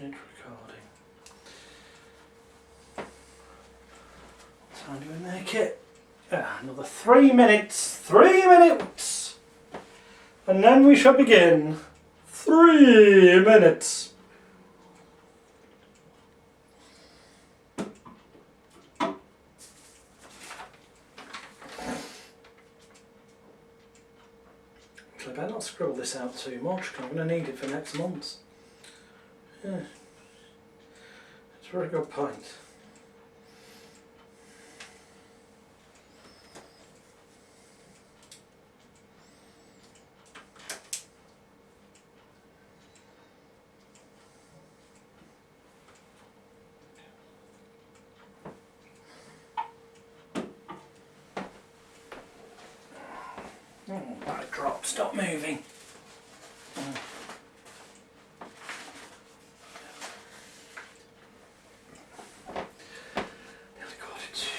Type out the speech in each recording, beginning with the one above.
minute recording. What time do we make it? Another 3 minutes. 3 minutes! And then we shall begin. 3 minutes. I better not scroll this out too much because I'm going to need it for next month. Yeah. It's a very good point. Oh, that drop, stop moving. Nearly quarter to.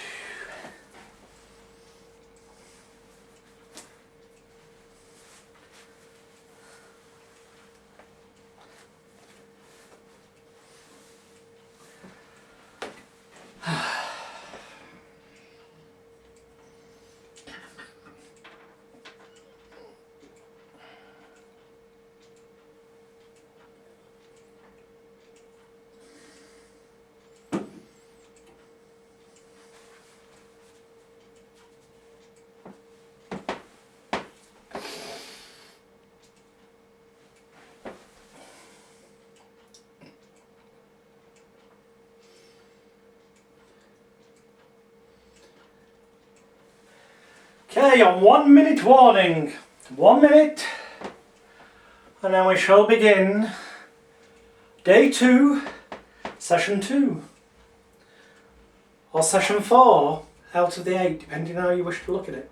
Okay, on 1 minute warning. 1 minute. And then we shall begin day 2, session 2. Or session 4 out of the 8, depending on how you wish to look at it.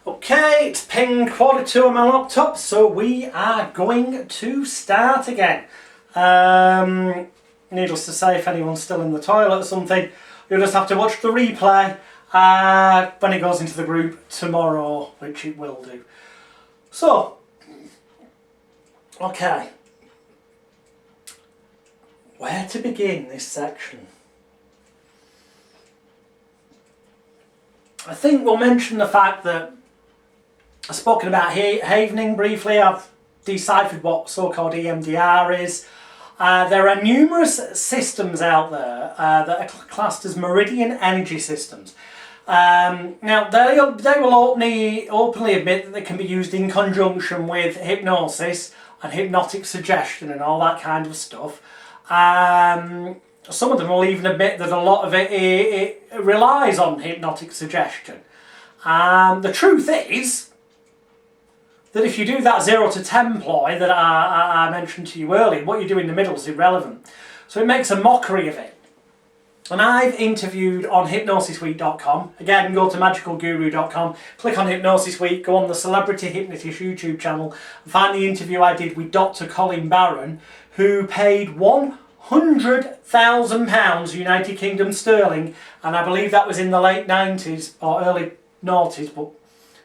Okay, it's pinged 1:45 on my laptop, so we are going to start again. Needless to say, if anyone's still in the toilet or something, you'll just have to watch the replay when it goes into the group tomorrow, which it will do. So, okay, where to begin this section? I think we'll mention the fact that I've spoken about havening briefly. I've deciphered what so-called EMDR is. There are numerous systems out there that are classed as meridian energy systems. Now, they will openly admit that they can be used in conjunction with hypnosis and hypnotic suggestion and all that kind of stuff. Some of them will even admit that a lot of it relies on hypnotic suggestion. The truth is that if you do that 0 to 10 ploy that I mentioned to you earlier, what you do in the middle is irrelevant. So it makes a mockery of it. And I've interviewed on hypnosisweek.com. Again, go to magicalguru.com, click on Hypnosis Week, go on the Celebrity Hypnotist YouTube channel and find the interview I did with Dr. Colin Barron, who paid £100,000 United Kingdom sterling, and I believe that was in the late 90s or early noughties, but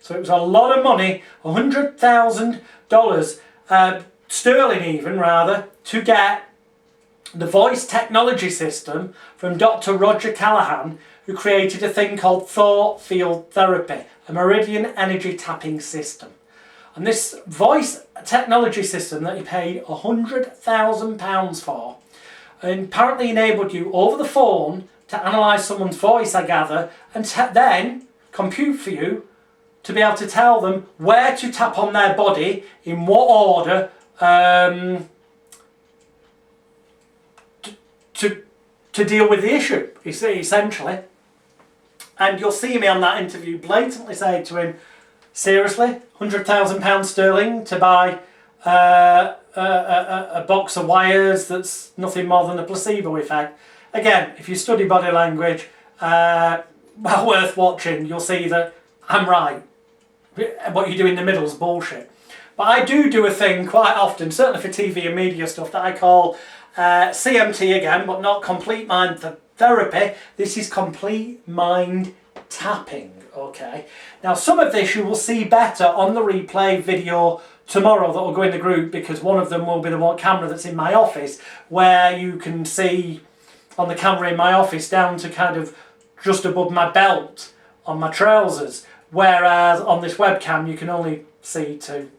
so it was a lot of money, $100,000 sterling even rather, to get the voice technology system from Dr. Roger Callahan, who created a thing called thought field therapy, a meridian energy tapping system. And this voice technology system that he paid £100,000 for, and apparently enabled you over the phone to analyse someone's voice, I gather, and then compute for you to be able to tell them where to tap on their body, in what order, to deal with the issue, you see, essentially. And you'll see me on that interview blatantly say to him, seriously, £100,000 sterling to buy a box of wires that's nothing more than a placebo effect. Again, if you study body language, well worth watching, you'll see that I'm right. what you do in the middle is bullshit. But I do a thing quite often, certainly for TV and media stuff, that I call CMT again, but not complete mind therapy. This is complete mind tapping, okay? Now, some of this you will see better on the replay video tomorrow that will go in the group, because one of them will be the one camera that's in my office, where you can see on the camera in my office down to kind of just above my belt on my trousers, whereas on this webcam you can only see to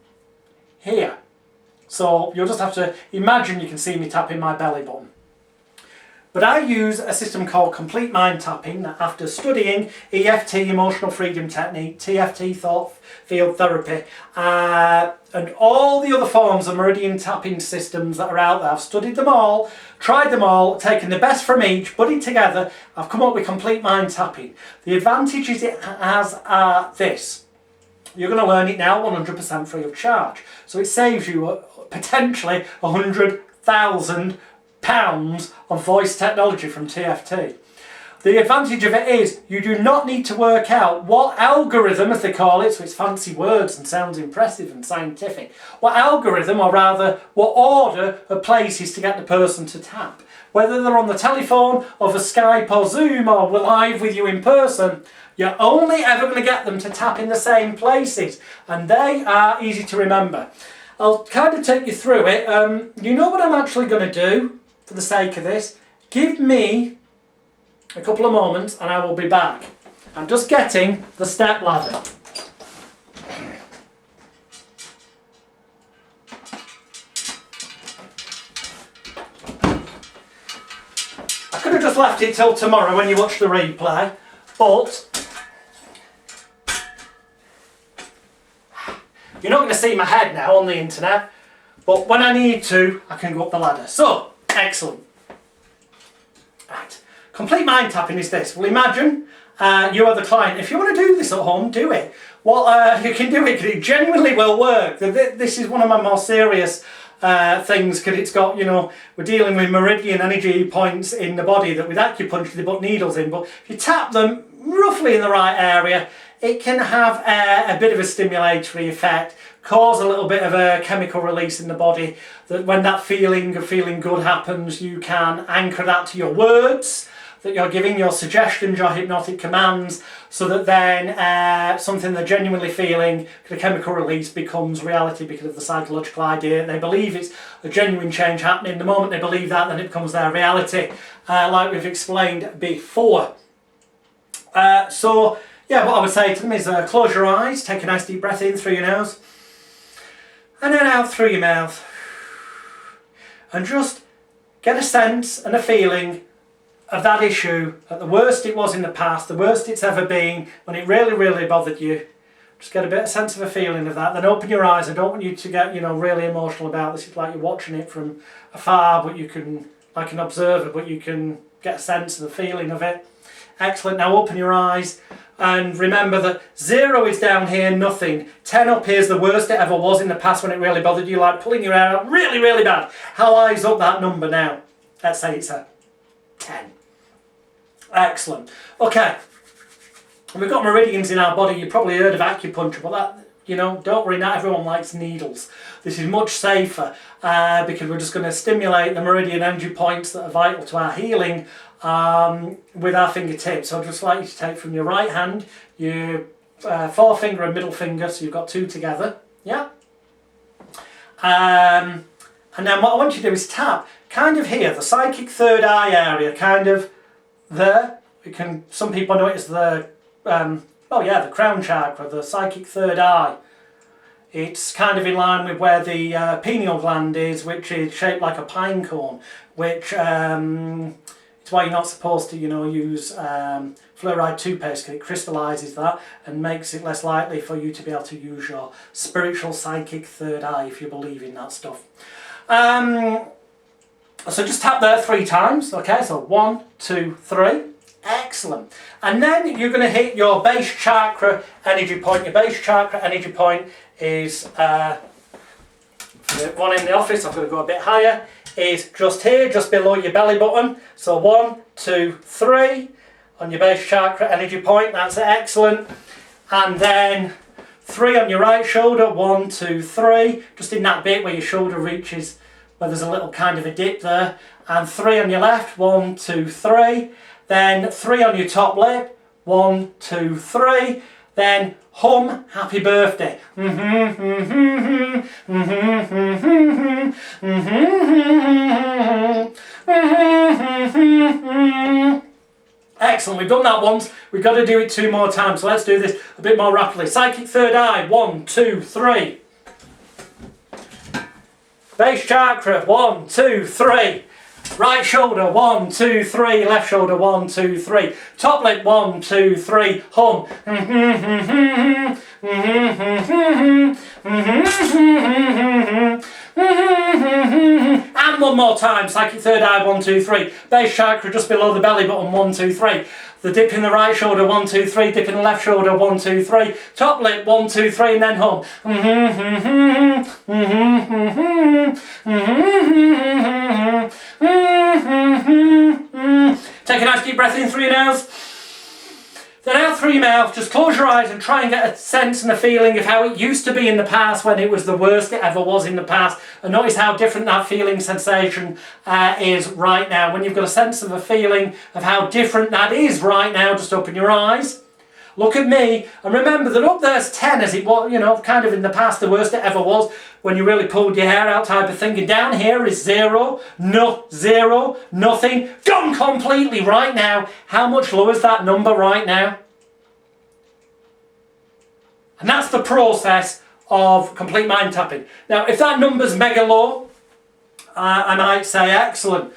here. So you'll just have to imagine you can see me tapping my belly button. But I use a system called complete mind tapping after studying EFT, emotional freedom technique, TFT, thought field therapy, and all the other forms of meridian tapping systems that are out there. I've studied them all, tried them all, taken the best from each, put it together. I've come up with complete mind tapping. The advantages it has are this. You're going to learn it now 100% free of charge. So it saves you potentially £100,000 on voice technology from TFT. The advantage of it is you do not need to work out what algorithm, as they call it, so it's fancy words and sounds impressive and scientific, what algorithm, or rather what order of places to get the person to tap. Whether they're on the telephone, over Skype or Zoom, or we're live with you in person, you're only ever going to get them to tap in the same places, and they are easy to remember. I'll kind of take you through it. You know what I'm actually going to do for the sake of this? Give me a couple of moments and I will be back. I'm just getting the step ladder. I could have just left it till tomorrow when you watch the replay, but you're not going to see my head now on the internet, but when I need to, I can go up the ladder. So, excellent. Right. Complete mind tapping is this. Well, imagine you are the client. If you want to do this at home, do it. Well, you can do it because it genuinely will work. This is one of my more serious things, because it's got, you know, we're dealing with meridian energy points in the body that with acupuncture they put needles in, but if you tap them roughly in the right area, it can have a bit of a stimulatory effect, cause a little bit of a chemical release in the body, that when that feeling of feeling good happens, you can anchor that to your words that you're giving, your suggestions, your hypnotic commands, so that then something they're genuinely feeling, the chemical release, becomes reality because of the psychological idea. They believe it's a genuine change happening. The moment they believe that, then it becomes their reality, like we've explained before. So, yeah, what I would say to them is close your eyes, take a nice deep breath in through your nose, and then out through your mouth. And just get a sense and a feeling of that issue, at the worst it was in the past, the worst it's ever been, when it really, really bothered you. Just get a bit of sense of a feeling of that. Then open your eyes. I don't want you to get, you know, really emotional about this. It's like you're watching it from afar, but you can, like an observer, but you can get a sense of the feeling of it. Excellent. Now open your eyes and remember that 0 is down here, nothing. 10 up here is the worst it ever was in the past when it really bothered you, like pulling your hair out really, really bad. How high is up that number now? Let's say it's a 10. Excellent. Okay. We've got meridians in our body. You've probably heard of acupuncture, but that, you know, don't worry, not everyone likes needles. This is much safer because we're just going to stimulate the meridian energy points that are vital to our healing with our fingertips. So I'd just like you to take from your right hand, your forefinger and middle finger, so you've got 2 together. Yeah? And then what I want you to do is tap kind of here, the psychic third eye area, kind of there. Some people know it as the the crown chakra, the psychic third eye. It's kind of in line with where the pineal gland is, which is shaped like a pine cone, which it's why you're not supposed to, you know, use fluoride toothpaste, because it crystallises that and makes it less likely for you to be able to use your spiritual psychic third eye if you believe in that stuff. So just tap there 3 times, okay, so 1, 2, 3, excellent. And then you're going to hit your base chakra energy point. Your base chakra energy point is, the one in the office, I've got to go a bit higher, is just here, just below your belly button. So 1, 2, 3 on your base chakra energy point, that's excellent. And then 3 on your right shoulder, 1, 2, 3, just in that bit where your shoulder reaches, where there's a little kind of a dip there, and 3 on your left, 1, 2, 3, then 3 on your top lip, 1, 2, 3, then hum happy birthday. Excellent, we've done that once, we've got to do it 2 more times, so let's do this a bit more rapidly. Psychic third eye, 1, 2, 3. Base chakra, 1, 2, 3. Right shoulder, 1, 2, 3. Left shoulder, 1, 2, 3. Top lip, 1, 2, 3. Hum. And one more time. Psychic third eye, 1, 2, 3. Base chakra just below the belly button, 1, 2, 3. The dip in the right shoulder, 1, 2, 3. Dip in the left shoulder, 1, 2, 3. Top lip, 1, 2, 3, and then hum. Take a nice deep breath in through your nose. Then out through your mouth, just close your eyes and try and get a sense and a feeling of how it used to be in the past when it was the worst it ever was in the past. And notice how different that feeling sensation is right now. When you've got a sense of a feeling of how different that is right now, just open your eyes. Look at me and remember that up there's 10 as it was, you know, kind of in the past, the worst it ever was when you really pulled your hair out type of thing. And down here is 0, no, 0, nothing, gone completely right now. How much lower is that number right now? And that's the process of complete mind tapping. Now, if that number's mega low, I might say excellent.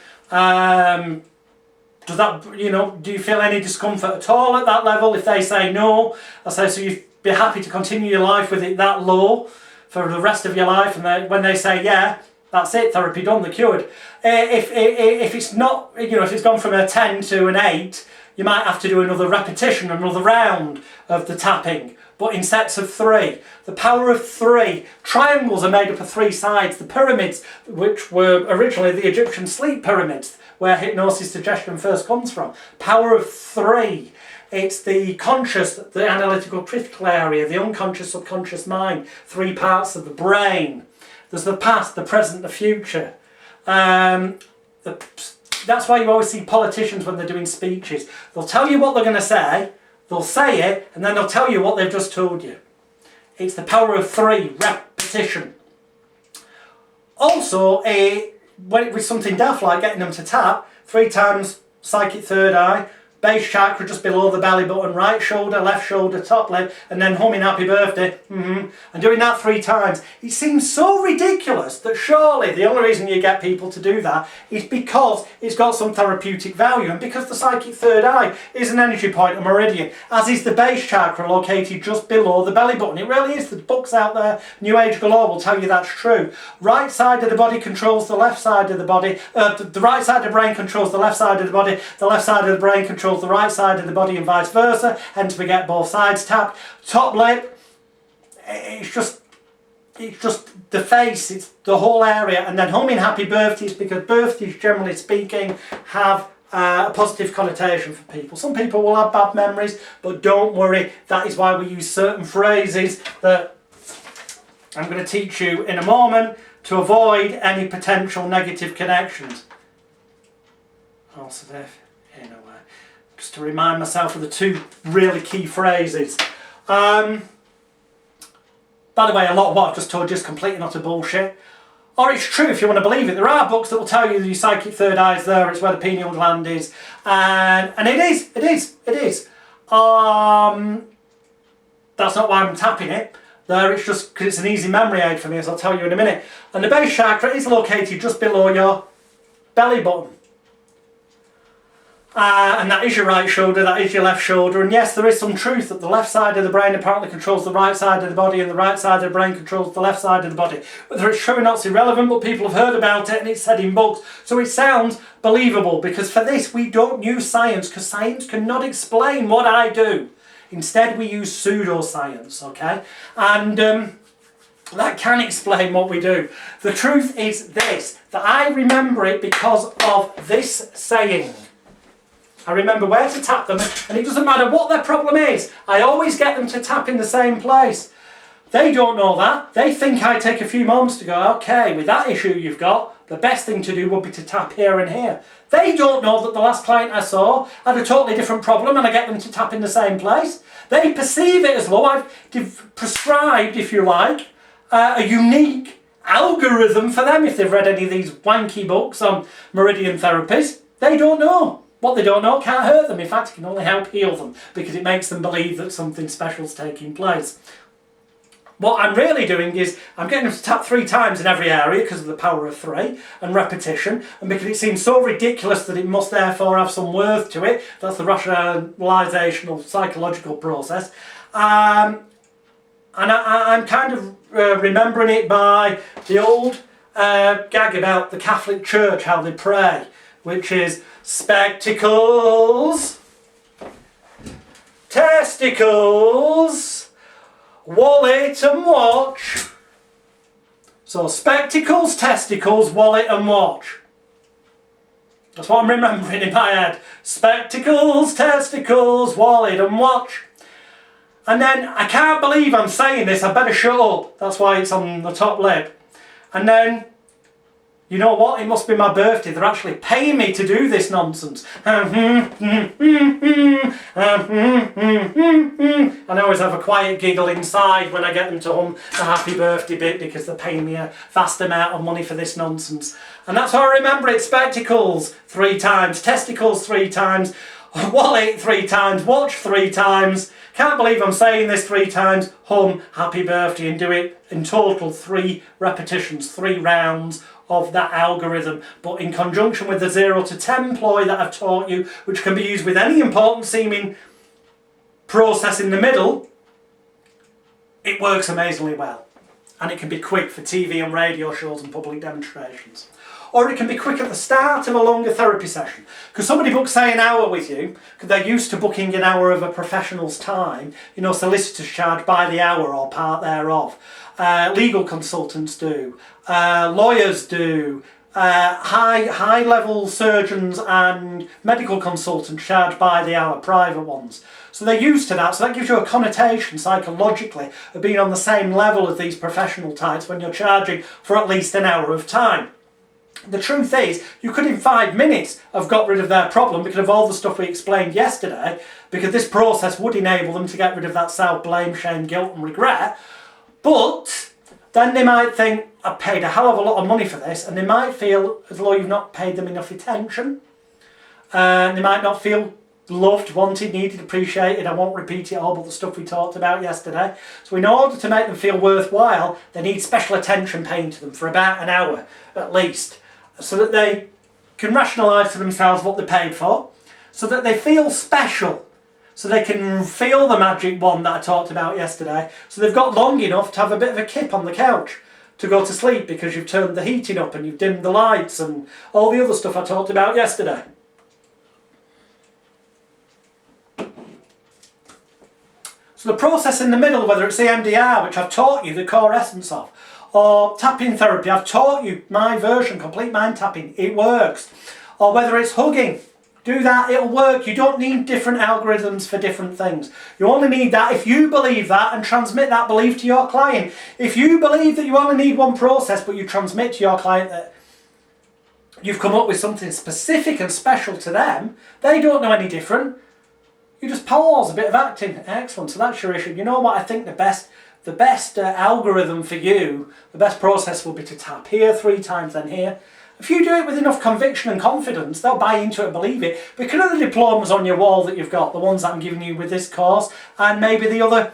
Does that, you know, do you feel any discomfort at all at that level? If they say no, I say, so you'd be happy to continue your life with it that low for the rest of your life, and when they say yeah, that's it, therapy done, they're cured. If it's not, you know, if it's gone from a 10 to an 8, you might have to do another repetition, another round of the tapping, but in sets of 3. The power of 3. Triangles are made up of 3 sides. The pyramids, which were originally the Egyptian sleep pyramids, where hypnosis suggestion first comes from. Power of 3. It's the conscious, the analytical critical area, the unconscious subconscious mind. 3 parts of the brain. There's the past, the present, the future. That's why you always see politicians when they're doing speeches. They'll tell you what they're going to say, they'll say it, and then they'll tell you what they've just told you. It's the power of 3, repetition. Also, with something daft like getting them to tap, 3 times psychic third eye, base chakra just below the belly button, right shoulder, left shoulder, top lip, and then humming happy birthday, and doing that 3 times. It seems so ridiculous that surely the only reason you get people to do that is because it's got some therapeutic value, and because the psychic third eye is an energy point, a meridian, as is the base chakra located just below the belly button. It really is. The books out there, New Age Galore, will tell you that's true. Right side of the body controls the left side of the body, the right side of the brain controls the left side of the body, the left side of the brain controls the right side of the body, and vice versa, hence we get both sides tapped. Top lip, it's just the face, it's the whole area. And then humming happy birthdays, because birthdays generally speaking have a positive connotation for people. Some people will have bad memories, but don't worry, that is why we use certain phrases that I'm going to teach you in a moment to avoid any potential negative connections. Also there, in a way. Just to remind myself of the 2 really key phrases. By the way, a lot of what I've just told you is completely not a bullshit. Or it's true if you want to believe it. There are books that will tell you your psychic third eye is there, it's where the pineal gland is. And it is. That's not why I'm tapping it. There, it's just because it's an easy memory aid for me, as I'll tell you in a minute. And the base chakra is located just below your belly button. And that is your right shoulder, that is your left shoulder, and yes, there is some truth that the left side of the brain apparently controls the right side of the body, and the right side of the brain controls the left side of the body. Whether it's true or not is irrelevant, but people have heard about it and it's said in books, so it sounds believable, because for this we don't use science, because science cannot explain what I do. Instead we use pseudoscience, okay? And that can explain what we do. The truth is this, that I remember it because of this saying. I remember where to tap them, and it doesn't matter what their problem is, I always get them to tap in the same place. They don't know that. They think I take a few moments to go, okay, with that issue you've got, the best thing to do would be to tap here and here. They don't know that the last client I saw had a totally different problem and I get them to tap in the same place. They perceive it as though I've prescribed, if you like, a unique algorithm for them. If they've read any of these wanky books on meridian therapies, they don't know. What they don't know can't hurt them. In fact, it can only help heal them because it makes them believe that something special is taking place. What I'm really doing is I'm getting them to tap 3 times in every area because of the power of 3 and repetition, and because it seems so ridiculous that it must therefore have some worth to it. That's the rationalisation of psychological process. And I'm kind of remembering it by the old gag about the Catholic Church, how they pray, which is spectacles, testicles, wallet and watch. So spectacles, testicles, wallet and watch. That's what I'm remembering in my head. Spectacles, testicles, wallet and watch. And then, I can't believe I'm saying this, I better shut up. That's why it's on the top lip. And then, you know what? It must be my birthday. They're actually paying me to do this nonsense. And I always have a quiet giggle inside when I get them to hum the happy birthday bit because they're paying me a vast amount of money for this nonsense. And that's how I remember it. Spectacles 3 times, testicles 3 times, wallet 3 times, watch 3 times. Can't believe I'm saying this 3 times, hum happy birthday, and do it in total 3 repetitions, 3 rounds of that algorithm, but in conjunction with the 0 to 10 ploy that I've taught you, which can be used with any important seeming process in the middle. It works amazingly well, and it can be quick for TV and radio shows and public demonstrations, or it can be quick at the start of a longer therapy session, because somebody books, say, an hour with you because they're used to booking an hour of a professional's time. You know, solicitors charge by the hour or part thereof. Legal consultants do, lawyers do, high level surgeons and medical consultants charge by the hour, private ones. So they're used to that, so that gives you a connotation psychologically of being on the same level as these professional types when you're charging for at least an hour of time. The truth is, you could in 5 minutes have got rid of their problem because of all the stuff we explained yesterday, because this process would enable them to get rid of that self-blame, shame, guilt and regret. But then they might think, I've paid a hell of a lot of money for this, and they might feel as though you've not paid them enough attention. They might not feel loved, wanted, needed, appreciated. I won't repeat it all, but the stuff we talked about yesterday. So in order to make them feel worthwhile, they need special attention paid to them for about an hour at least, so that they can rationalise to themselves what they paid for, so that they feel special. So they can feel the magic wand that I talked about yesterday. So they've got long enough to have a bit of a kip on the couch to go to sleep because you've turned the heating up and you've dimmed the lights and all the other stuff I talked about yesterday. So the process in the middle, whether it's EMDR, which I've taught you the core essence of, or tapping therapy, I've taught you my version, complete mind tapping, it works. Or whether it's hugging, do that, it'll work. You don't need different algorithms for different things. You only need that if you believe that and transmit that belief to your client. If you believe that you only need one process, but you transmit to your client that you've come up with something specific and special to them, they don't know any different. You just pause, a bit of acting. Excellent, so that's your issue. You know what I think the best algorithm for you, the best process will be to tap here 3 times, then here. If you do it with enough conviction and confidence, they'll buy into it and believe it. Because of the diplomas on your wall that you've got, the ones that I'm giving you with this course, and maybe the other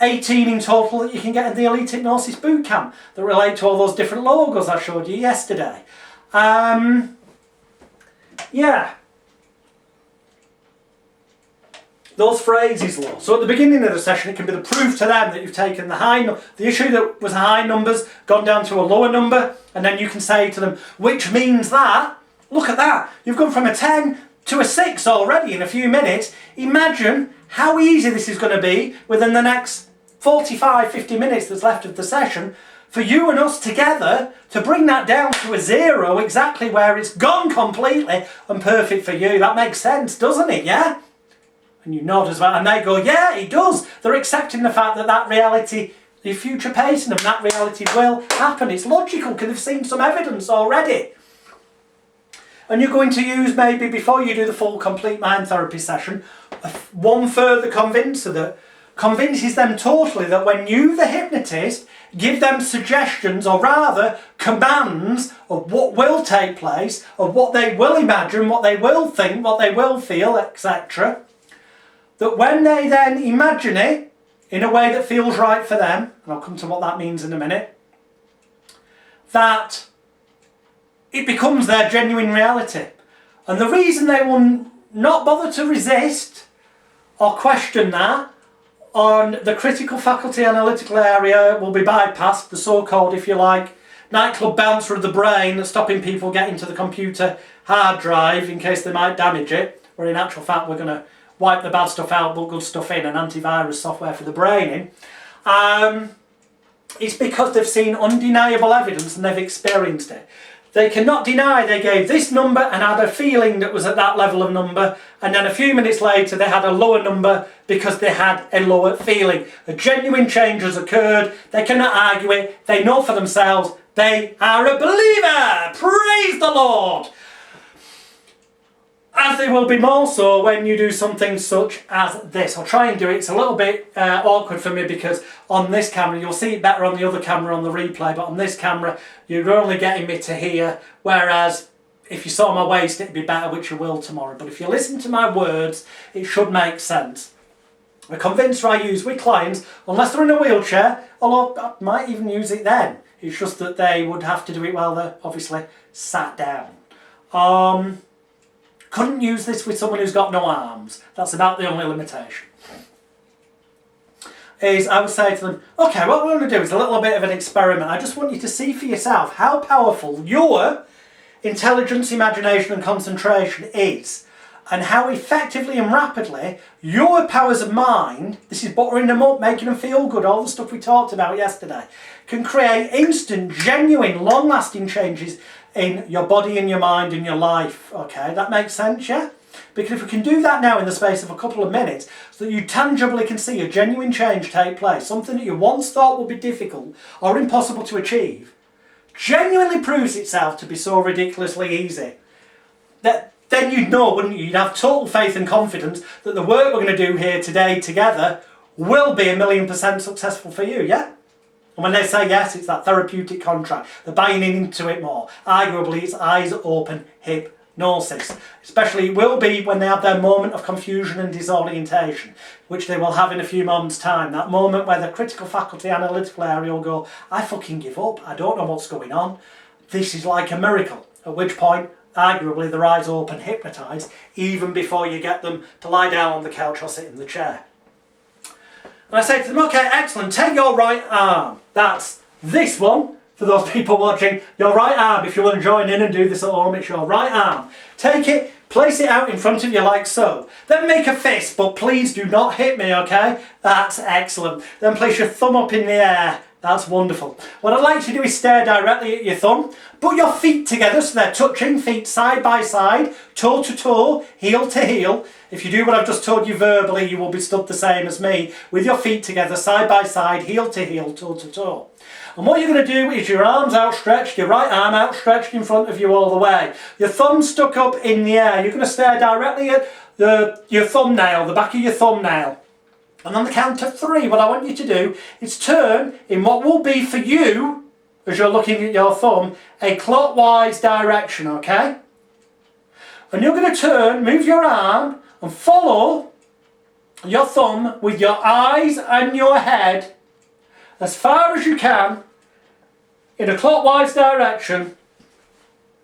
18 in total that you can get in the Elite Hypnosis Bootcamp that relate to all those different logos I showed you yesterday. Yeah. Those phrases, though. So at the beginning of the session, it can be the proof to them that you've taken the issue that was high numbers, gone down to a lower number, and then you can say to them, which means that, look at that, you've gone from a 10 to a 6 already in a few minutes. Imagine how easy this is going to be within the next 45-50 minutes that's left of the session for you and us together to bring that down to a 0, exactly where it's gone completely and perfect for you. That makes sense, doesn't it, yeah? And you nod as well, and they go, yeah, it does. They're accepting the fact that that reality You're future pacing them. That reality will happen. It's logical because they've seen some evidence already. And you're going to use, maybe before you do the full complete mind therapy session, one further convincer that convinces them totally that when you, the hypnotist, give them suggestions, or rather commands, of what will take place, of what they will imagine, what they will think, what they will feel, etc., that when they then imagine it in a way that feels right for them, and I'll come to what that means in a minute, that it becomes their genuine reality. And the reason they will not bother to resist or question that on the critical faculty analytical area will be bypassed, the so-called, if you like, nightclub bouncer of the brain that's stopping people getting to the computer hard drive in case they might damage it, where in actual fact we're going to wipe the bad stuff out, put good stuff in, and antivirus software for the brain in. It's because they've seen undeniable evidence and they've experienced it. They cannot deny they gave this number and had a feeling that was at that level of number, and then a few minutes later they had a lower number because they had a lower feeling. A genuine change has occurred. They cannot argue it. They know for themselves. They are a believer. Praise the Lord. As they will be more so when you do something such as this. I'll try and do it. It's a little bit awkward for me because on this camera, you'll see it better on the other camera on the replay, but on this camera, you're only getting me to here, whereas if you saw my waist, it'd be better, which you will tomorrow. But if you listen to my words, it should make sense. A convincer I use with clients, unless they're in a wheelchair, although I might even use it then. It's just that they would have to do it while they're obviously sat down. Couldn't use this with someone who's got no arms. That's about the only limitation. Is I would say to them, okay, what we're going to do is a little bit of an experiment. I just want you to see for yourself how powerful your intelligence, imagination and concentration is, and how effectively and rapidly your powers of mind, this is buttering them up, making them feel good, all the stuff we talked about yesterday, can create instant, genuine, long-lasting changes in your body and your mind and your life. Okay, that makes sense, yeah? Because if we can do that now in the space of a couple of minutes, so that you tangibly can see a genuine change take place, something that you once thought would be difficult or impossible to achieve, genuinely proves itself to be so ridiculously easy, that then you'd know, wouldn't you? You'd have total faith and confidence that the work we're going to do here today together will be 1,000,000% successful for you, yeah? And when they say yes, it's that therapeutic contract. They're buying into it more. Arguably, it's eyes open hypnosis. Especially it will be when they have their moment of confusion and disorientation, which they will have in a few moments' time. That moment where the critical faculty analytical area will go, I fucking give up. I don't know what's going on. This is like a miracle. At which point, arguably, their eyes open hypnotized, even before you get them to lie down on the couch or sit in the chair. And I say to them, okay, excellent, take your right arm. That's this one, for those people watching. Your right arm, if you want to join in and do this at home, it's your right arm. Take it, place it out in front of you like so. Then make a fist, but please do not hit me, okay? That's excellent. Then place your thumb up in the air. That's wonderful. What I'd like you to do is stare directly at your thumb. Put your feet together so they're touching, feet side by side, toe to toe, heel to heel. If you do what I've just told you verbally, you will be stood the same as me, with your feet together, side by side, heel to heel, toe to toe. And what you're going to do is your arms outstretched, your right arm outstretched in front of you all the way. Your thumb stuck up in the air. You're going to stare directly at your thumbnail, the back of your thumbnail. And on the count of 3, what I want you to do is turn in what will be for you, as you're looking at your thumb, a clockwise direction, okay? And you're going to turn, move your arm, and follow your thumb with your eyes and your head as far as you can in a clockwise direction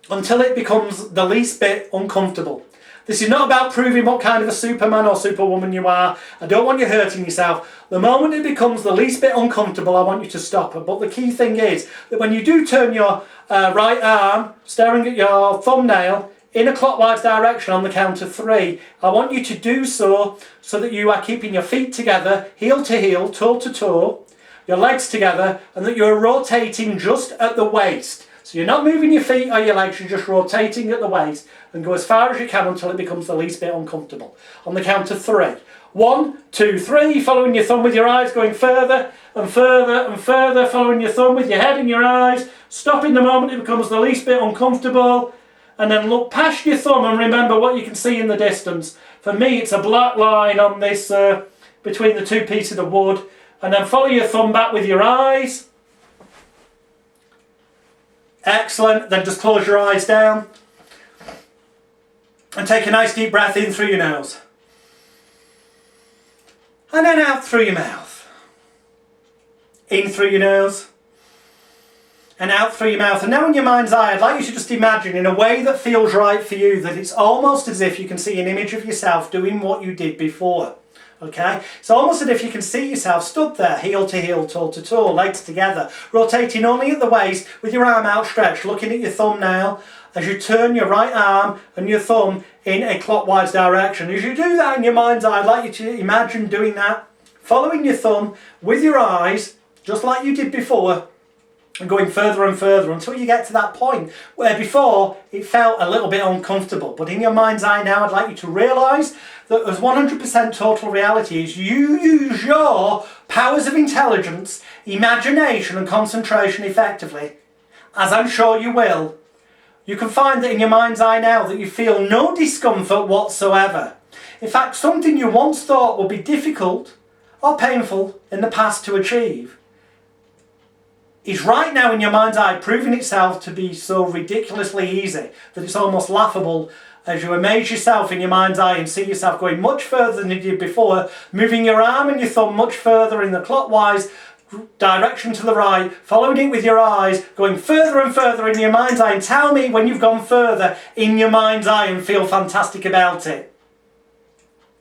until it becomes the least bit uncomfortable. This is not about proving what kind of a Superman or Superwoman you are. I don't want you hurting yourself. The moment it becomes the least bit uncomfortable, I want you to stop it. But the key thing is that when you do turn your right arm, staring at your thumbnail, in a clockwise direction on the count of 3, I want you to do so that you are keeping your feet together, heel to heel, toe to toe, your legs together, and that you're rotating just at the waist. So you're not moving your feet or your legs, you're just rotating at the waist, and go as far as you can until it becomes the least bit uncomfortable. On the count of 3. 1, 2, 3, following your thumb with your eyes, going further and further and further, following your thumb with your head and your eyes, stopping the moment it becomes the least bit uncomfortable, and then look past your thumb and remember what you can see in the distance. For me, it's a black line on this, between the 2 pieces of wood, and then follow your thumb back with your eyes. Excellent. Then just close your eyes down and take a nice deep breath in through your nose. And then out through your mouth. In through your nose. And out through your mouth. And now in your mind's eye, I'd like you to just imagine in a way that feels right for you that it's almost as if you can see an image of yourself doing what you did before. Okay? It's almost as if you can see yourself stood there, heel to heel, toe to toe, legs together, rotating only at the waist with your arm outstretched, looking at your thumbnail as you turn your right arm and your thumb in a clockwise direction. As you do that in your mind's eye, I'd like you to imagine doing that, following your thumb with your eyes, just like you did before, and going further and further until you get to that point where before it felt a little bit uncomfortable. But in your mind's eye now, I'd like you to realise that as 100% total reality is you use your powers of intelligence, imagination and concentration effectively, as I'm sure you will. You can find that in your mind's eye now that you feel no discomfort whatsoever. In fact, something you once thought would be difficult or painful in the past to achieve is right now in your mind's eye proving itself to be so ridiculously easy that it's almost laughable as you amaze yourself in your mind's eye and see yourself going much further than you did before, moving your arm and your thumb much further in the clockwise direction to the right, following it with your eyes, going further and further in your mind's eye, and tell me when you've gone further in your mind's eye and feel fantastic about it.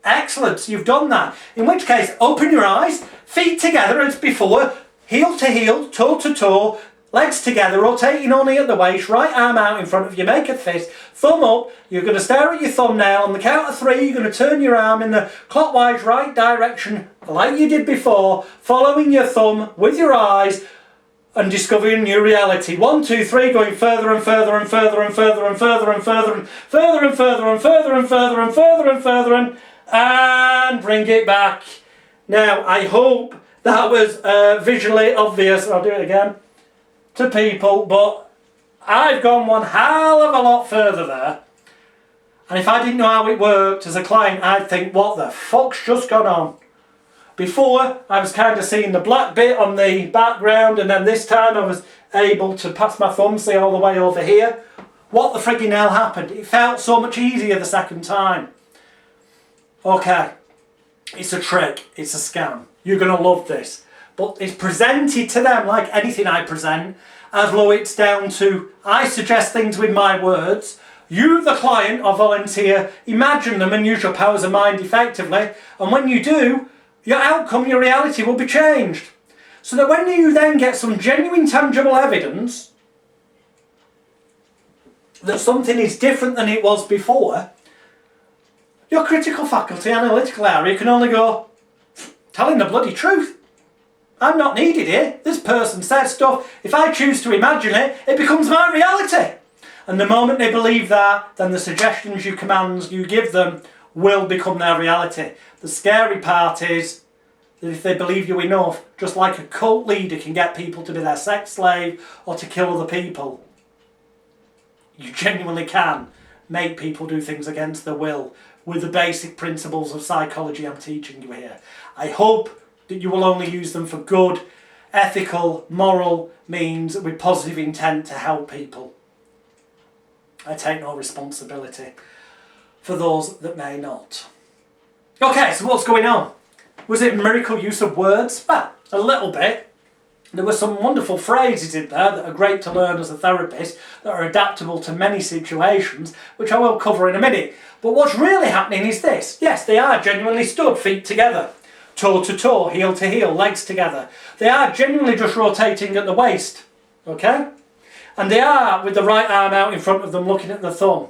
Excellent, so you've done that. In which case, open your eyes, feet together as before, heel to heel, toe to toe, legs together, rotating only at the waist, right arm out in front of you, make a fist, thumb up, you're going to stare at your thumbnail, on the count of 3 you're going to turn your arm in the clockwise right direction like you did before, following your thumb with your eyes and discovering new reality. 1, 2, 3, going further and further and further and further and further and further and further and further and further and further and further and further and bring it back. Now I hope that was visually obvious. I'll do it again to people, but I've gone one hell of a lot further there, and if I didn't know how it worked as a client, I'd think, what the fuck's just gone on? Before, I was kind of seeing the black bit on the background, and then this time I was able to pass my thumb, see all the way over here. What the frigging hell happened? It felt so much easier the second time. Okay, it's a trick, it's a scam. You're going to love this. But it's presented to them like anything I present, as though it's down to, I suggest things with my words, you, the client or volunteer, imagine them and use your powers of mind effectively, and when you do, your outcome, your reality will be changed. So that when you then get some genuine tangible evidence that something is different than it was before, your critical faculty, analytical area can only go, telling the bloody truth. I'm not needed here. This person said stuff. If I choose to imagine it, it becomes my reality. And the moment they believe that, then the suggestions you commands you give them will become their reality. The scary part is that if they believe you enough, just like a cult leader can get people to be their sex slave or to kill other people, you genuinely can make people do things against their will with the basic principles of psychology I'm teaching you here. I hope that you will only use them for good, ethical, moral means with positive intent to help people. I take no responsibility for those that may not. Okay, so what's going on? Was it a miracle use of words? Well, a little bit. There were some wonderful phrases in there that are great to learn as a therapist, that are adaptable to many situations, which I will cover in a minute. But what's really happening is this. Yes, they are genuinely stood, feet together, toe to toe, heel to heel, legs together. They are genuinely just rotating at the waist, okay? And they are with the right arm out in front of them looking at the thumb.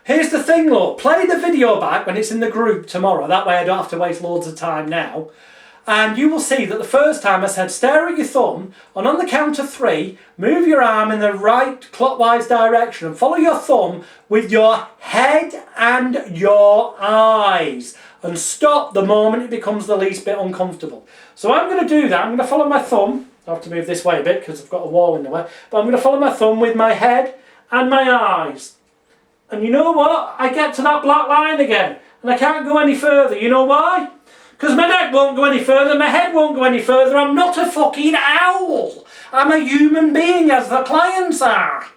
Here's the thing, though. Play the video back when it's in the group tomorrow. That way I don't have to waste loads of time now. And you will see that the first time I said stare at your thumb, and on the count of 3, move your arm in the right clockwise direction and follow your thumb with your head and your eyes. And stop the moment it becomes the least bit uncomfortable. So I'm going to do that. I'm going to follow my thumb. I have to move this way a bit because I've got a wall in the way. But I'm going to follow my thumb with my head and my eyes. And you know what? I get to that black line again. And I can't go any further. You know why? Because my neck won't go any further, my head won't go any further. I'm not a fucking owl. I'm a human being, as the clients are.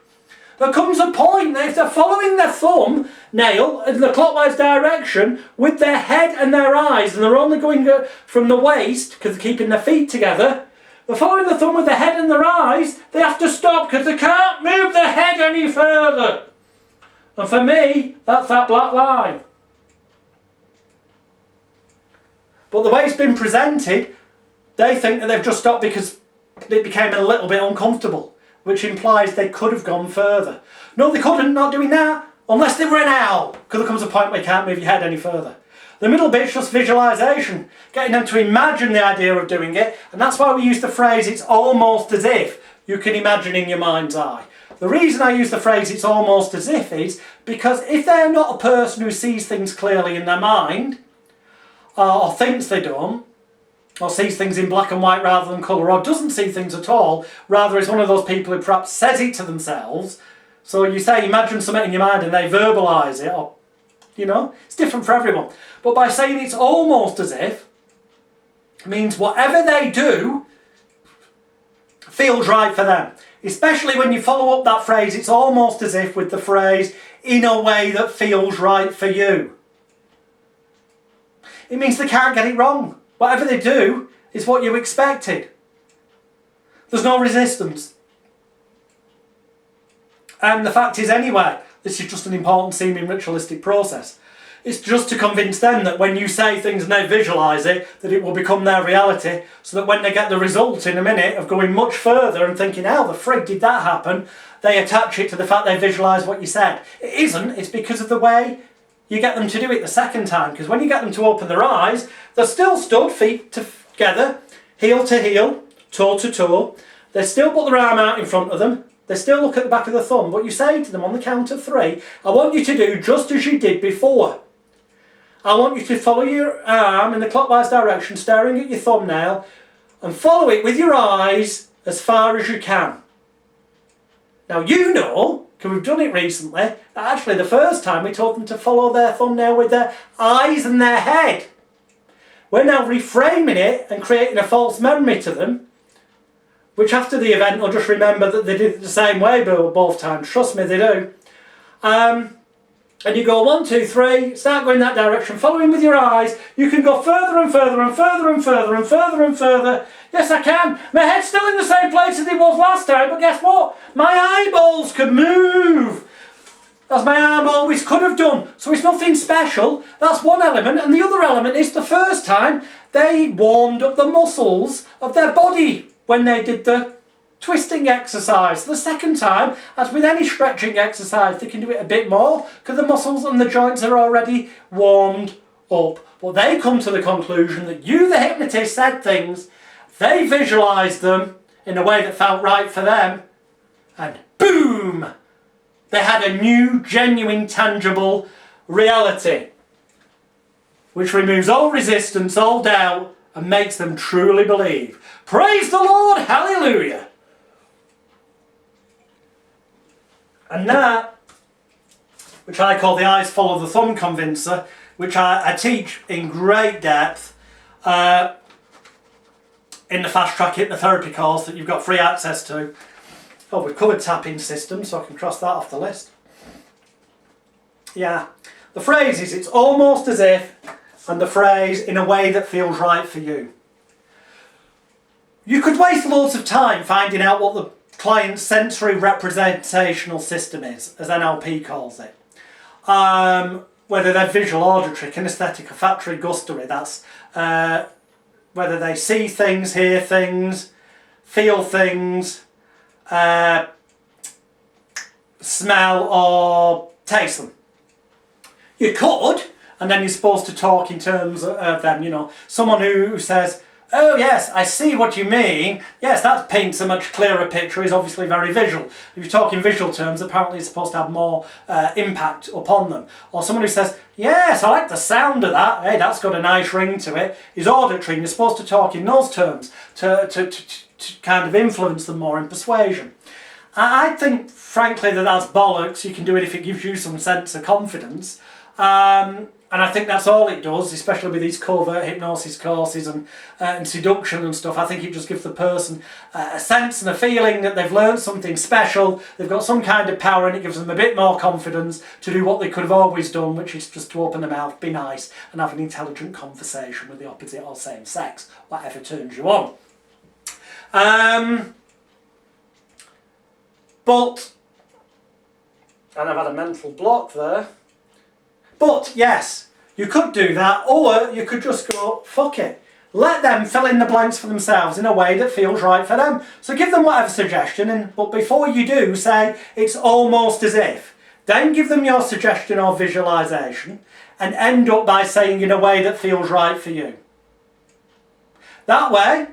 There comes a point that if they're following their thumb nail in the clockwise direction with their head and their eyes, and they're only going from the waist because they're keeping their feet together, they're following the thumb with their head and their eyes, they have to stop because they can't move their head any further. And for me, that's that black line. But the way it's been presented, they think that they've just stopped because it became a little bit uncomfortable, which implies they could have gone further. No, they couldn't, not doing that, unless they were an owl, because there comes a point where you can't move your head any further. The middle bit's just visualisation, getting them to imagine the idea of doing it, and that's why we use the phrase, it's almost as if you can imagine in your mind's eye. The reason I use the phrase, it's almost as if, is because if they're not a person who sees things clearly in their mind, or thinks they don't, or sees things in black and white rather than colour, or doesn't see things at all, rather is one of those people who perhaps says it to themselves. So you say imagine something in your mind and they verbalise it, or, you know, it's different for everyone. But by saying it's almost as if, means whatever they do feels right for them. Especially when you follow up that phrase, it's almost as if, with the phrase, in a way that feels right for you. It means they can't get it wrong. Whatever they do is what you expected. There's no resistance. And the fact is anyway, this is just an important seeming ritualistic process. It's just to convince them that when you say things and they visualise it, that it will become their reality, so that when they get the result in a minute of going much further and thinking, how the frig did that happen, they attach it to the fact they visualise what you said. It isn't, it's because of the way you get them to do it the second time, because when you get them to open their eyes, they're still stood, feet together, heel to heel, toe to toe. They still put their arm out in front of them. They still look at the back of the thumb. But you say to them on the count of 3, I want you to do just as you did before. I want you to follow your arm in the clockwise direction, staring at your thumbnail, and follow it with your eyes as far as you can. Now you know, because we've done it recently, that actually the first time we told them to follow their thumbnail with their eyes and their head. We're now reframing it and creating a false memory to them, which after the event will just remember that they did it the same way both times. Trust me, they do. And you go 1, 2, 3, start going that direction, following with your eyes. You can go further and further and further and further and further and further. Yes, I can. My head's still in the same place as it was last time, but guess what? My eyeballs could move, as my arm always could have done. So it's nothing special. That's one element. And the other element is the first time they warmed up the muscles of their body when they did the twisting exercise. The second time, as with any stretching exercise, they can do it a bit more because the muscles and the joints are already warmed up. But they come to the conclusion that you, the hypnotist, said things, they visualised them in a way that felt right for them, and boom! They had a new, genuine, tangible reality, which removes all resistance, all doubt, and makes them truly believe. Praise the Lord, hallelujah! And that, which I call the eyes follow the thumb convincer, which I teach in great depth in the fast track hypnotherapy course that you've got free access to. Oh, we've covered tapping systems, so I can cross that off the list. Yeah, the phrase is, it's almost as if, and the phrase, in a way that feels right for you. You could waste loads of time finding out what the client's sensory representational system is, as NLP calls it. Whether they're visual, auditory, kinesthetic, olfactory, gustatory, that's whether they see things, hear things, feel things, smell or taste them. You could, and then you're supposed to talk in terms of them, you know. Someone who says, Oh yes, I see what you mean. Yes, that paints a much clearer picture, is obviously very visual. If you're talking visual terms, apparently it's supposed to have more impact upon them. Or someone who says, yes, I like the sound of that, hey, that's got a nice ring to it, is auditory, and you're supposed to talk in those terms to kind of influence them more in persuasion. I think, frankly, that's bollocks. You can do it if it gives you some sense of confidence. And I think that's all it does, especially with these covert hypnosis courses and seduction and stuff. I think it just gives the person a sense and a feeling that they've learned something special, they've got some kind of power, and it gives them a bit more confidence to do what they could have always done, which is just to open their mouth, be nice, and have an intelligent conversation with the opposite or same sex, whatever turns you on. But, and I've had a mental block there. But yes, you could do that, or you could just go, fuck it. Let them fill in the blanks for themselves in a way that feels right for them. So give them whatever suggestion, but before you do, say it's almost as if. Then give them your suggestion or visualisation, and end up by saying in a way that feels right for you. That way,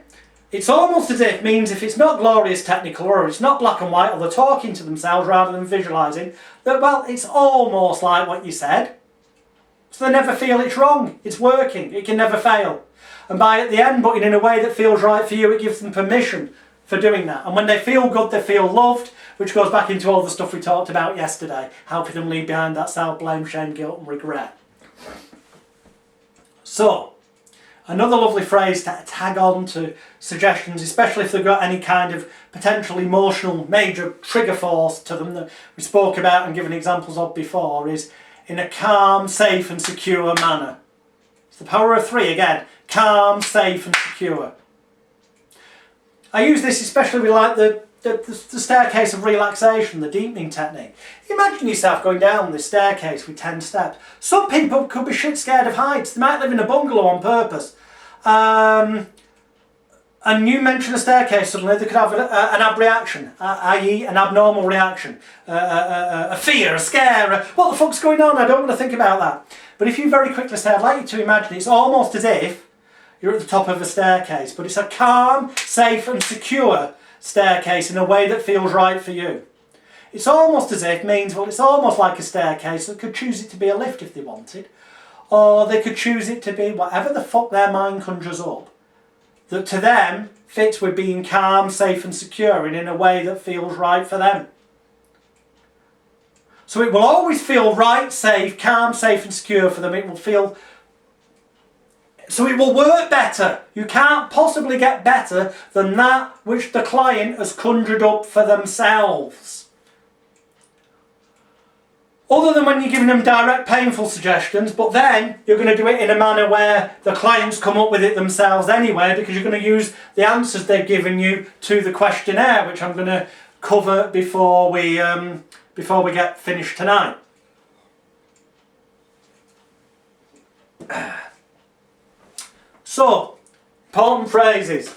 it's almost as if means if it's not glorious technical, or it's not black and white, or they're talking to themselves rather than visualising, that, well, it's almost like what you said. So they never feel it's wrong, it's working, it can never fail. And by at the end, but in a way that feels right for you, it gives them permission for doing that. And when they feel good, they feel loved, which goes back into all the stuff we talked about yesterday, helping them leave behind that self-blame, shame, guilt and regret. So, another lovely phrase to tag on to suggestions, especially if they've got any kind of potential emotional major trigger force to them that we spoke about and given examples of before, is in a calm, safe and secure manner. It's the power of three again. Calm, safe and secure. I use this especially with like the staircase of relaxation, the deepening technique. Imagine yourself going down this staircase with 10 steps. Some people could be shit scared of heights. They might live in a bungalow on purpose. And you mention a staircase, suddenly they could have an abreaction, i.e. an abnormal reaction, a fear, a scare, what the fuck's going on, I don't want to think about that. But if you very quickly say, I'd like you to imagine it's almost as if you're at the top of a staircase, but it's a calm, safe and secure staircase in a way that feels right for you. It's almost as if means, well, it's almost like a staircase, they could choose it to be a lift if they wanted, or they could choose it to be whatever the fuck their mind conjures up, that to them fits with being calm, safe and secure and in a way that feels right for them. So it will always feel right, safe, calm, safe and secure for them. It will feel... So it will work better. You can't possibly get better than that which the client has conjured up for themselves. Other than when you're giving them direct painful suggestions, but then you're going to do it in a manner where the clients come up with it themselves anyway, because you're going to use the answers they've given you to the questionnaire, which I'm going to cover before we get finished tonight. So, important phrases.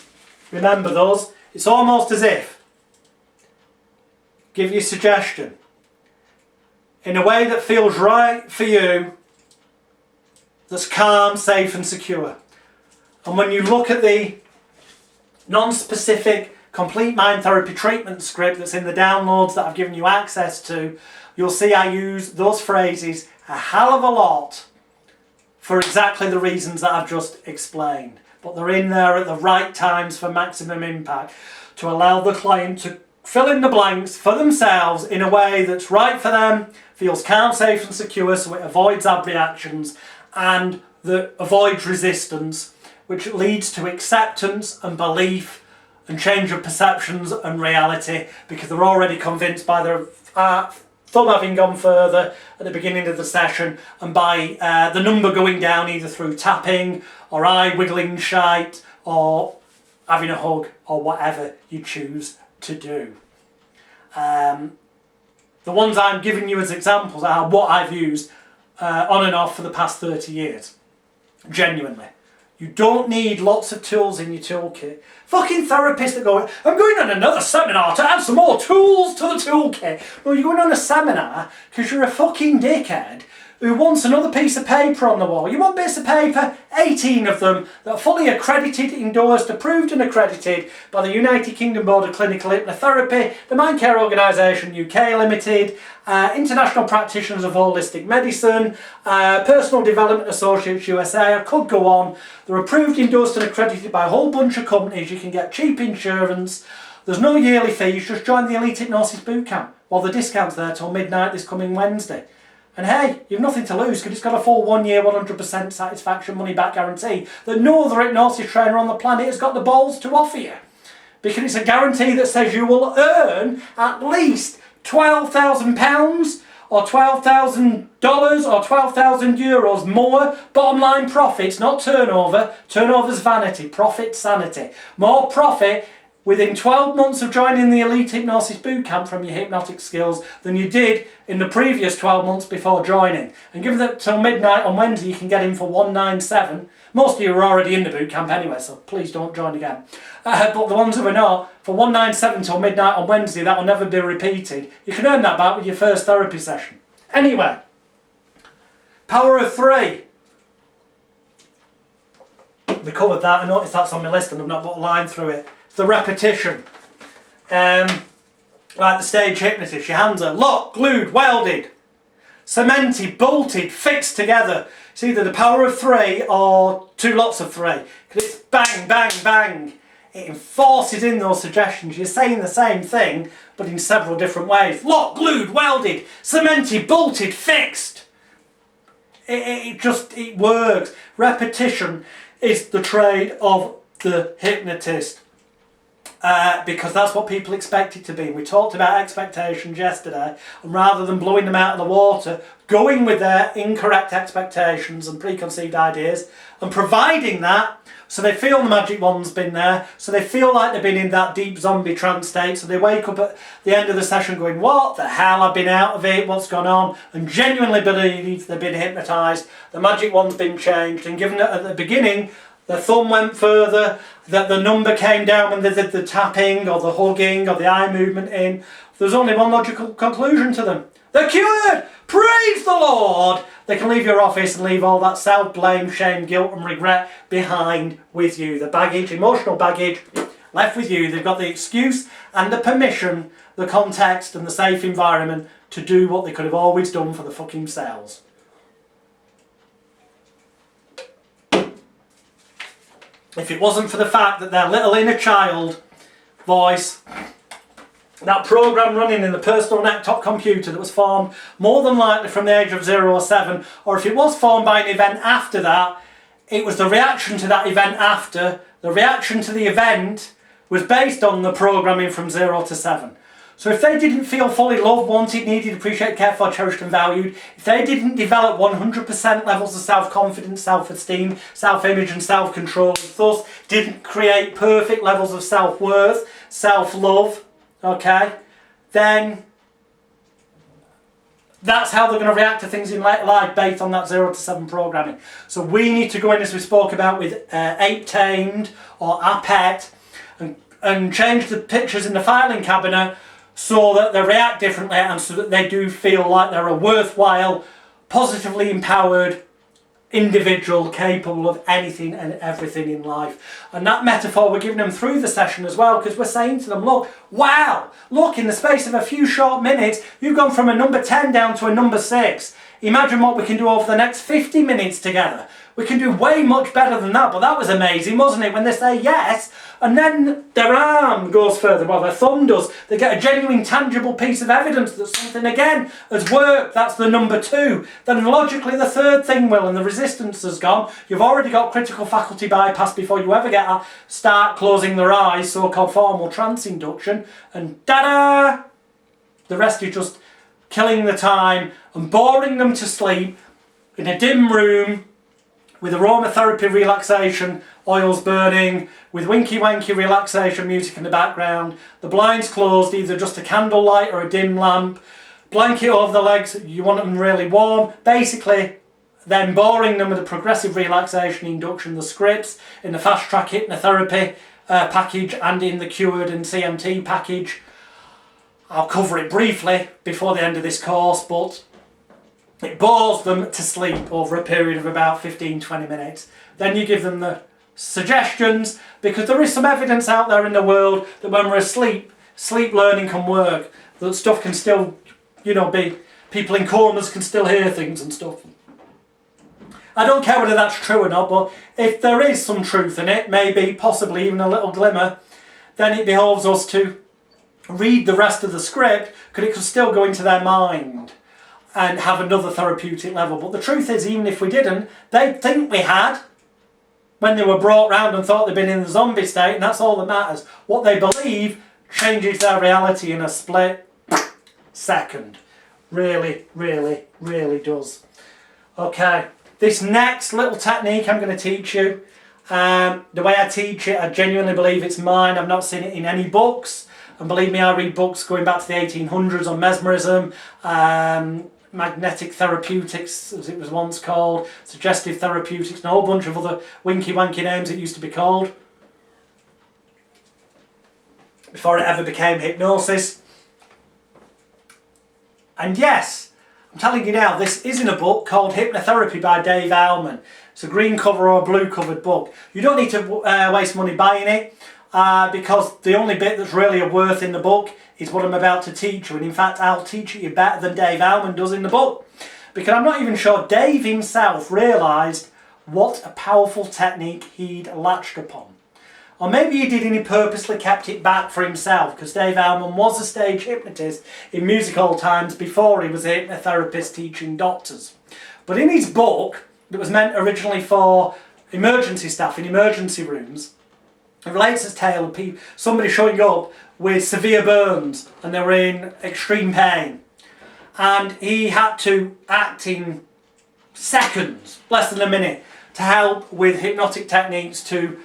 Remember those. It's almost as if. Give you a suggestion. In a way that feels right for you, that's calm, safe and secure. And when you look at the non-specific complete mind therapy treatment script that's in the downloads that I've given you access to, you'll see I use those phrases a hell of a lot for exactly the reasons that I've just explained. But they're in there at the right times for maximum impact to allow the client to fill in the blanks for themselves in a way that's right for them, feels calm, safe and secure, so it avoids abreactions and that avoids resistance, which leads to acceptance and belief and change of perceptions and reality, because they're already convinced by their thumb having gone further at the beginning of the session and by the number going down either through tapping or eye wiggling shite or having a hug or whatever you choose to do. The ones I'm giving you as examples are what I've used on and off for the past 30 years. Genuinely. You don't need lots of tools in your toolkit. Fucking therapists that go, I'm going on another seminar to add some more tools to the toolkit. Well, you're going on a seminar because you're a fucking dickhead who wants another piece of paper on the wall. You want bits of paper? 18 of them that are fully accredited, endorsed, approved and accredited by the United Kingdom Board of Clinical Hypnotherapy, the Mindcare Organisation UK Limited, International Practitioners of Holistic Medicine, Personal Development Associates USA. I could go on. They're approved, endorsed and accredited by a whole bunch of companies. You can get cheap insurance. There's no yearly fees. Just join the Elite Hypnosis Bootcamp. Well, the discount's there till midnight this coming Wednesday. And hey, you've nothing to lose because it's got a full 1 year 100% satisfaction money back guarantee that no other hypnosis trainer on the planet has got the balls to offer you. Because it's a guarantee that says you will earn at least £12,000 or $12,000 or 12,000 euros more bottom line profits, not turnover. Turnover's vanity, profit sanity. More profit within 12 months of joining the Elite Hypnosis Bootcamp from your hypnotic skills than you did in the previous 12 months before joining. And given that till midnight on Wednesday you can get in for 197. Most of you are already in the bootcamp anyway, so please don't join again. But the ones who are not, for 197 till midnight on Wednesday, that will never be repeated. You can earn that back with your first therapy session. Anyway, power of 3. We covered that. I noticed that's on my list and I've not put a line through it. The repetition. Like the stage hypnotist, your hands are locked, glued, welded, cemented, bolted, fixed together. It's either the power of 3 or 2 lots of 3. Because it's bang, bang, bang. It enforces in those suggestions. You're saying the same thing, but in several different ways. Locked, glued, welded, cemented, bolted, fixed. It works. Repetition is the trade of the hypnotist. Because that's what people expect it to be. We talked about expectations yesterday, and rather than blowing them out of the water, going with their incorrect expectations and preconceived ideas and providing that so they feel the magic wand's been there, so they feel like they've been in that deep zombie trance state, so they wake up at the end of the session going, what the hell, I've been out of it, what's gone on, and genuinely believe they've been hypnotised, the magic wand's been changed, and given that at the beginning the thumb went further, that the number came down when they did the tapping or the hugging or the eye movement in. There's only one logical conclusion to them. They're cured! Praise the Lord! They can leave your office and leave all that self-blame, shame, guilt and regret behind with you. The baggage, emotional baggage, left with you. They've got the excuse and the permission, the context and the safe environment to do what they could have always done for the fucking selves. If it wasn't for the fact that their little inner child voice, that program running in the personal laptop computer that was formed more than likely from the age of 0 or 7, or if it was formed by an event after that, it was the reaction to that event after. The reaction to the event was based on the programming from 0 to 7. So if they didn't feel fully loved, wanted, needed, appreciated, cared for, cherished and valued, if they didn't develop 100% levels of self-confidence, self-esteem, self-image and self-control, thus didn't create perfect levels of self-worth, self-love, okay, then that's how they're going to react to things in life based on that 0 to 7 programming. So we need to go in, as we spoke about, with Ape Tamed or Apet and change the pictures in the filing cabinet so that they react differently and so that they do feel like they're a worthwhile, positively empowered individual capable of anything and everything in life. And that metaphor we're giving them through the session as well, because we're saying to them, look, wow, look, in the space of a few short minutes, you've gone from a number 10 down to a number 6. Imagine what we can do over the next 50 minutes together. We can do way much better than that, but that was amazing, wasn't it? When they say yes, and then their arm goes further, well, their thumb does. They get a genuine, tangible piece of evidence that something, again, has worked. That's the number 2. Then logically the third thing will, and the resistance has gone. You've already got critical faculty bypass before you ever get a start closing their eyes, so-called formal trance induction, and ta-da! The rest is just killing the time and boring them to sleep in a dim room with aromatherapy relaxation, oils burning, with winky wanky relaxation music in the background, the blinds closed, either just a candle light or a dim lamp, blanket over the legs, you want them really warm, basically then boring them with a progressive relaxation induction, the scripts in the fast track hypnotherapy package and in the cured and CMT package. I'll cover it briefly before the end of this course, but It bores them to sleep over a period of about 15-20 minutes. Then you give them the suggestions, because there is some evidence out there in the world that when we're asleep, sleep learning can work. That stuff can still, be, people in comas can still hear things and stuff. I don't care whether that's true or not, but if there is some truth in it, maybe, possibly even a little glimmer, then it behoves us to read the rest of the script, because it could still go into their mind and have another therapeutic level. But the truth is, even if we didn't, they'd think we had when they were brought round and thought they'd been in the zombie state, and that's all that matters. What they believe changes their reality in a split second. Really, really, really does. Okay, this next little technique I'm going to teach you, the way I teach it, I genuinely believe it's mine. I've not seen it in any books. And believe me, I read books going back to the 1800s on mesmerism, magnetic therapeutics, as it was once called, suggestive therapeutics, and a whole bunch of other winky-wanky names it used to be called, before it ever became hypnosis. And yes, I'm telling you now, this is in a book called Hypnotherapy by Dave Owman. It's a green cover or a blue covered book. You don't need to waste money buying it, because the only bit that's really of worth in the book is what I'm about to teach you. And in fact, I'll teach it you better than Dave Owman does in the book, because I'm not even sure Dave himself realised what a powerful technique he'd latched upon. Or maybe he did and he purposely kept it back for himself, because Dave Owman was a stage hypnotist in music hall times before he was a hypnotherapist teaching doctors. But in his book, that was meant originally for emergency staff in emergency rooms, it relates his tale of somebody showing up with severe burns and they were in extreme pain. And he had to act in seconds, less than a minute, to help with hypnotic techniques to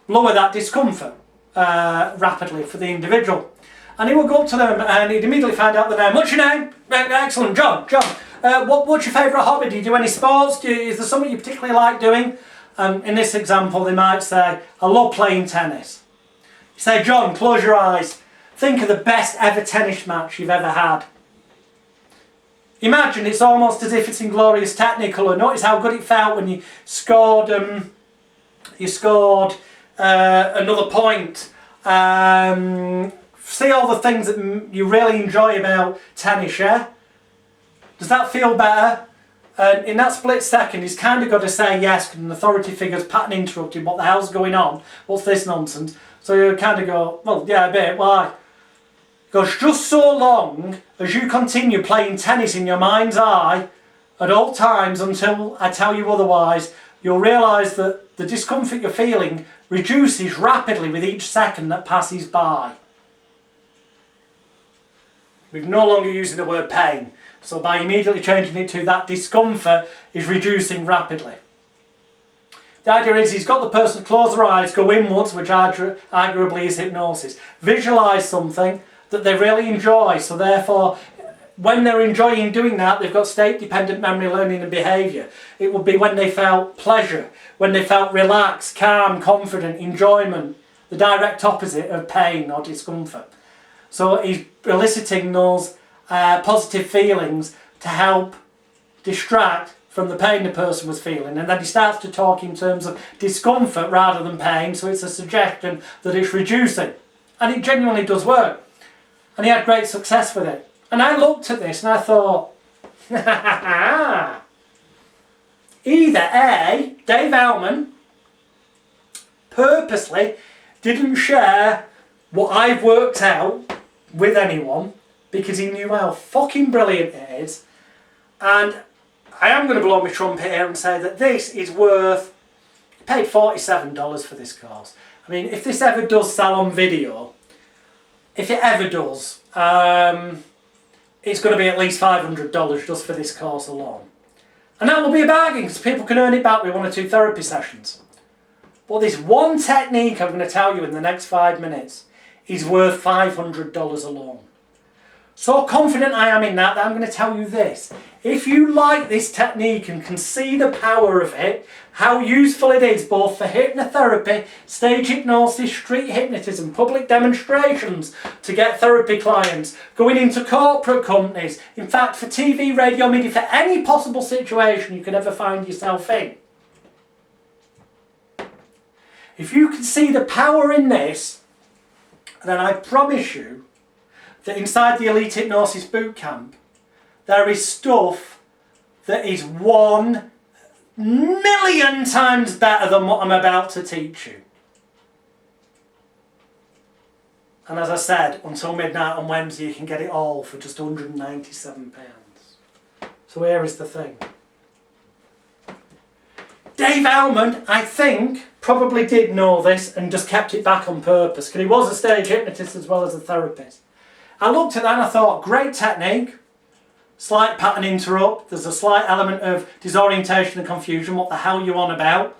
lower that discomfort rapidly for the individual. And he would go up to them and he'd immediately find out the name. What's your name? Excellent, John. What's your favourite hobby? Do you do any sports? Is there something you particularly like doing? In this example, they might say, I love playing tennis. You say, John, close your eyes. Think of the best ever tennis match you've ever had. Imagine it's almost as if it's in glorious technicolor. Notice how good it felt when you scored. Another point. See all the things that you really enjoy about tennis, yeah? Does that feel better? In that split second, he's kind of got to say yes, and the authority figure's pattern interrupted. What the hell's going on? What's this nonsense? So you kind of go, well, yeah, a bit. Why? Because just so long as you continue playing tennis in your mind's eye at all times until I tell you otherwise, you'll realise that the discomfort you're feeling reduces rapidly with each second that passes by. We're no longer using the word pain. So by immediately changing it to that discomfort is reducing rapidly. The idea is he's got the person close their eyes, go inwards, which arguably is hypnosis. Visualise something that they really enjoy. So therefore, when they're enjoying doing that, they've got state-dependent memory, learning and behaviour. It would be when they felt pleasure, when they felt relaxed, calm, confident, enjoyment, the direct opposite of pain or discomfort. So he's eliciting those positive feelings to help distract from the pain the person was feeling, and then he starts to talk in terms of discomfort rather than pain, so it's a suggestion that it's reducing, and it genuinely does work, and he had great success with it. And I looked at this and I thought, either A, Dave Owman purposely didn't share what I've worked out with anyone, because he knew how fucking brilliant it is. And I am going to blow my trumpet here and say that this is worth, I paid $47 for this course. I mean, if this ever does sell on video, if it ever does, it's going to be at least $500 just for this course alone. And that will be a bargain, because people can earn it back with 1 or 2 therapy sessions. But this one technique I'm going to tell you in the next 5 minutes is worth $500 alone. So confident I am in that I'm going to tell you this. If you like this technique and can see the power of it, how useful it is both for hypnotherapy, stage hypnosis, street hypnotism, public demonstrations to get therapy clients, going into corporate companies, in fact for TV, radio, media, for any possible situation you could ever find yourself in. If you can see the power in this, then I promise you that inside the Elite Hypnosis Bootcamp, there is stuff that is 1,000,000 times better than what I'm about to teach you. And as I said, until midnight on Wednesday, you can get it all for just £197. So here is the thing. Dave Almond, I think, probably did know this and just kept it back on purpose, because he was a stage hypnotist as well as a therapist. I looked at that and I thought, great technique, slight pattern interrupt, there's a slight element of disorientation and confusion, what the hell you on about.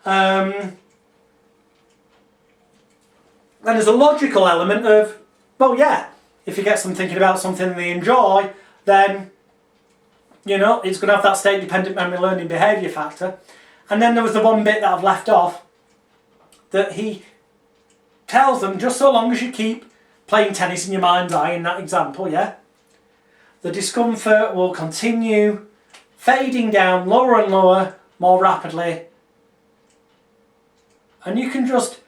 Then there's a logical element of, well yeah, if you get them thinking about something they enjoy, then, you know, it's going to have that state dependent memory learning behaviour factor. And then there was the one bit that I've left off, that he tells them, just so long as you keep playing tennis in your mind's eye in that example, yeah, the discomfort will continue fading down lower and lower, more rapidly. And you can just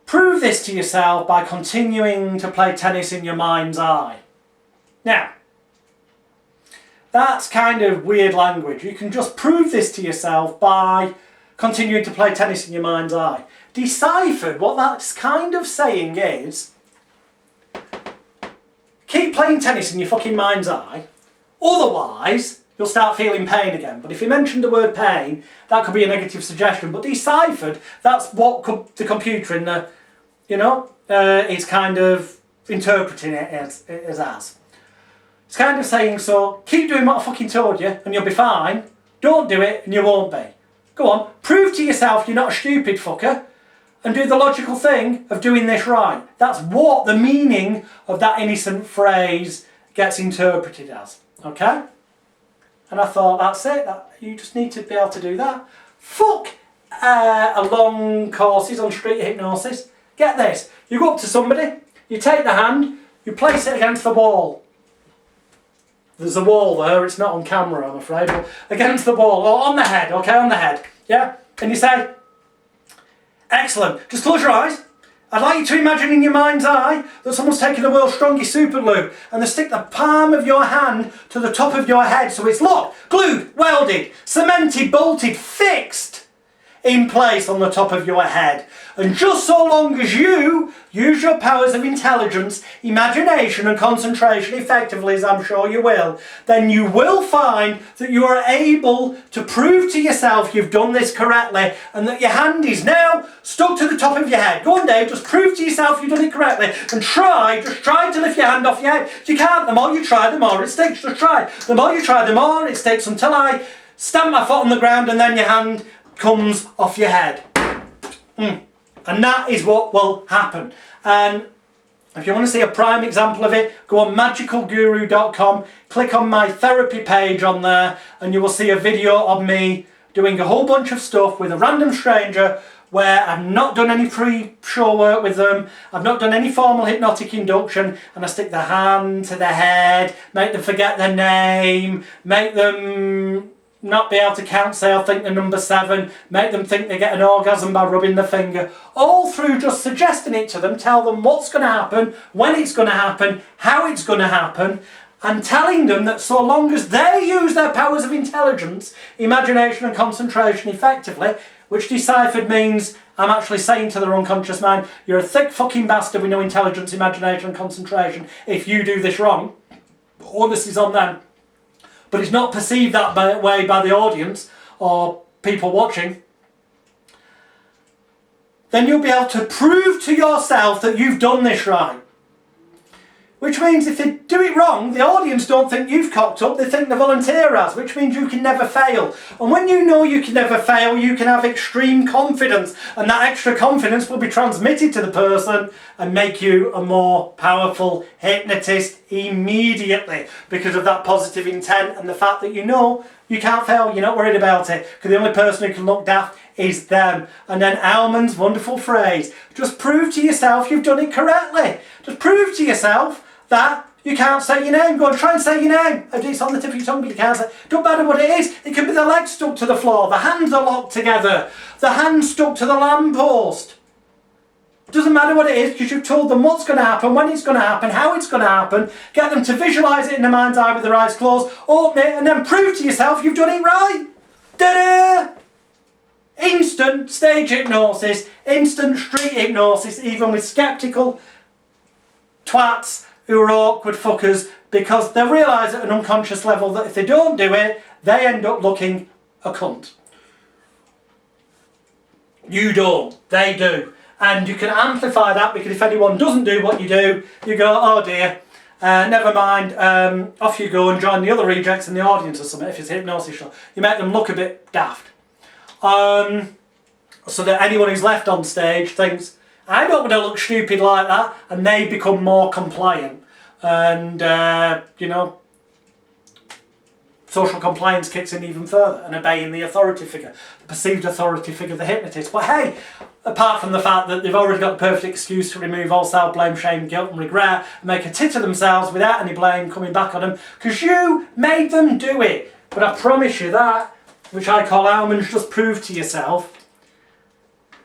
prove this to yourself by continuing to play tennis in your mind's eye. Now, that's kind of weird language. You can just prove this to yourself by continuing to play tennis in your mind's eye. Deciphered, what that's kind of saying is, keep playing tennis in your fucking mind's eye, otherwise you'll start feeling pain again. But if you mentioned the word pain, that could be a negative suggestion. But deciphered, that's what the computer in the, you know, is kind of interpreting it as. It's kind of saying, so keep doing what I fucking told you and you'll be fine. Don't do it and you won't be. Go on, prove to yourself you're not a stupid fucker and do the logical thing of doing this right. That's what the meaning of that innocent phrase gets interpreted as. Okay? And I thought, that's it. You just need to be able to do that. Fuck a long courses on street hypnosis. Get this. You go up to somebody, you take the hand, you place it against the wall. There's a wall there, it's not on camera I'm afraid, but against the wall, or on the head, okay, on the head, yeah? And you say, excellent, just close your eyes. I'd like you to imagine in your mind's eye that someone's taken the world's strongest super glue and they stick the palm of your hand to the top of your head so it's locked, glued, welded, cemented, bolted, fixed in place on the top of your head. And just so long as you use your powers of intelligence, imagination and concentration effectively, as I'm sure you will, then you will find that you are able to prove to yourself you've done this correctly and that your hand is now stuck to the top of your head. Go on, Dave, just prove to yourself you've done it correctly and just try to lift your hand off your head. You can't. The more you try, the more it sticks. Just try. The more you try, the more it sticks until I stamp my foot on the ground and then your hand comes off your head. And that is what will happen. And if you want to see a prime example of it, go on magicalguru.com, click on my therapy page on there, and you will see a video of me doing a whole bunch of stuff with a random stranger where I've not done any pre-show work with them, I've not done any formal hypnotic induction, and I stick the hand to the head, make them forget their name, make them not be able to count, say I think they're number 7, make them think they get an orgasm by rubbing the finger, all through just suggesting it to them, tell them what's going to happen, when it's going to happen, how it's going to happen, and telling them that so long as they use their powers of intelligence, imagination and concentration effectively, which deciphered means I'm actually saying to their unconscious mind, you're a thick fucking bastard with no intelligence, imagination and concentration if you do this wrong. Onus is on them. But it's not perceived that way by the audience or people watching, then you'll be able to prove to yourself that you've done this right. Which means if they do it wrong, the audience don't think you've cocked up, they think the volunteer has, which means you can never fail. And when you know you can never fail, you can have extreme confidence, and that extra confidence will be transmitted to the person and make you a more powerful hypnotist immediately because of that positive intent and the fact that you know you can't fail, you're not worried about it, because the only person who can look daft is them. And then Almond's wonderful phrase, just prove to yourself you've done it correctly. Just prove to yourself that you can't say your name. Go and try and say your name. It's on the tip of your tongue, but you can't say it. Don't matter what it is. It can be the legs stuck to the floor, the hands are locked together, the hands stuck to the lamppost. It doesn't matter what it is, because you've told them what's going to happen, when it's going to happen, how it's going to happen. Get them to visualise it in their mind's eye with their eyes closed, open it, and then prove to yourself you've done it right. Ta-da! Instant stage hypnosis, instant street hypnosis, even with sceptical twats who are awkward fuckers, because they realise at an unconscious level that if they don't do it, they end up looking a cunt. You don't, they do. And you can amplify that, because if anyone doesn't do what you do, you go, oh dear, never mind, off you go and join the other rejects in the audience or something, if it's a hypnosis show. You make them look a bit daft. So that anyone who's left on stage thinks, I don't want to look stupid like that, and they become more compliant. And, you know, social compliance kicks in even further, and obeying the authority figure, the perceived authority figure, the hypnotist. But hey, apart from the fact that they've already got the perfect excuse to remove all self-blame, shame, guilt and regret, and make a tit of themselves without any blame coming back on them, because you made them do it. But I promise you that, which I call almonds, just prove to yourself,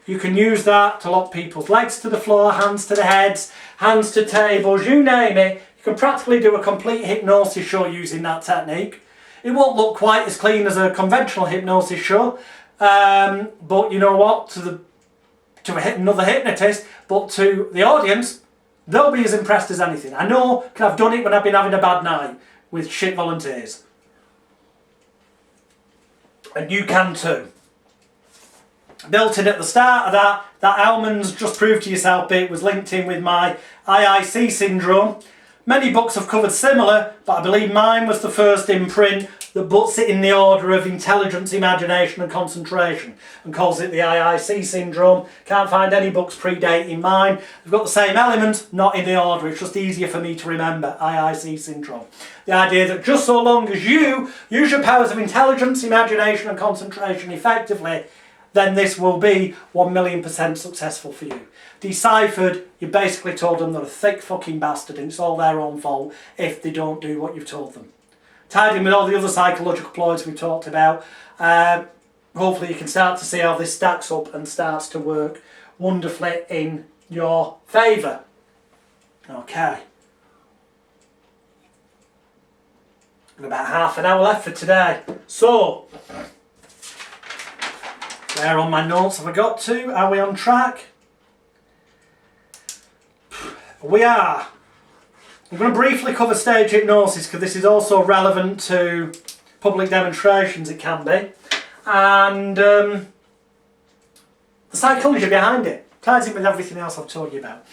you can use that to lock people's legs to the floor, hands to the heads, hands to tables, you name it. You can practically do a complete hypnosis show using that technique. It won't look quite as clean as a conventional hypnosis show, but you know what, to another hypnotist, but to the audience, they'll be as impressed as anything. I know, because I've done it when I've been having a bad night with shit volunteers. And you can too. Built in at the start of that almonds just proved to yourself bit was linked in with my IIC syndrome. Many books have covered similar, but I believe mine was the first in print that puts it in the order of intelligence, imagination and concentration, and calls it the IIC syndrome. Can't find any books predating mine. They've got the same elements, not in the order. It's just easier for me to remember, IIC syndrome. The idea that just so long as you use your powers of intelligence, imagination and concentration effectively, then this will be 1,000,000% successful for you. Deciphered, you basically told them they're a thick fucking bastard and it's all their own fault if they don't do what you've told them. Tied in with all the other psychological ploys we've talked about, hopefully you can start to see how this stacks up and starts to work wonderfully in your favour. Okay. Got about half an hour left for today. So, there on my notes have I got to? Are we on track? We are. I'm going to briefly cover stage hypnosis because this is also relevant to public demonstrations, it can be. And the psychology behind it ties in with everything else I've told you about.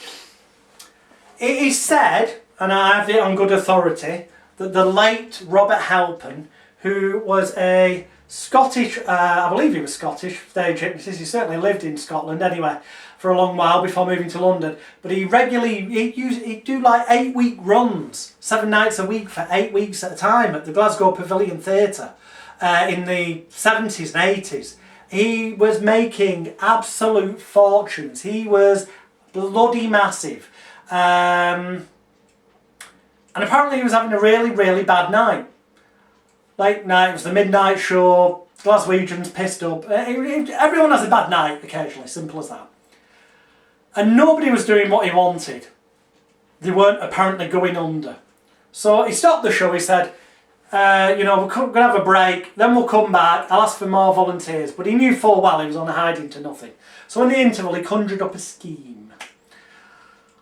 It is said, and I have it on good authority, that the late Robert Halpin, who was a Scottish, I believe he was Scottish, stage hypnotist, he certainly lived in Scotland anyway, for a long while before moving to London, but he regularly, he'd do like 8-week runs, 7 nights a week for 8 weeks at a time at the Glasgow Pavilion Theatre in the 70s and 80s. He was making absolute fortunes. He was bloody massive. And apparently he was having a really, really bad night. Late night, it was the midnight show, Glaswegians pissed up. Everyone has a bad night occasionally, simple as that. And nobody was doing what he wanted. They weren't apparently going under. So he stopped the show, he said, you know, we're going to have a break, then we'll come back, I'll ask for more volunteers. But he knew full well he was on a hiding to nothing. So in the interval he conjured up a scheme.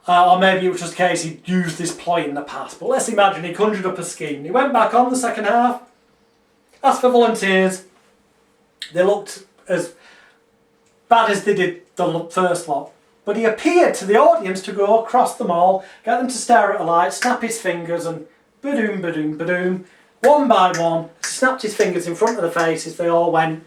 Or maybe it was just a case he'd used this ploy in the past. But let's imagine he conjured up a scheme. He went back on the second half, asked for volunteers. They looked as bad as they did the first lot. But but he appeared to the audience to go across them all, get them to stare at a light, snap his fingers and ba-doom, ba-doom, ba-doom. One by one, he snapped his fingers in front of the faces, they all went.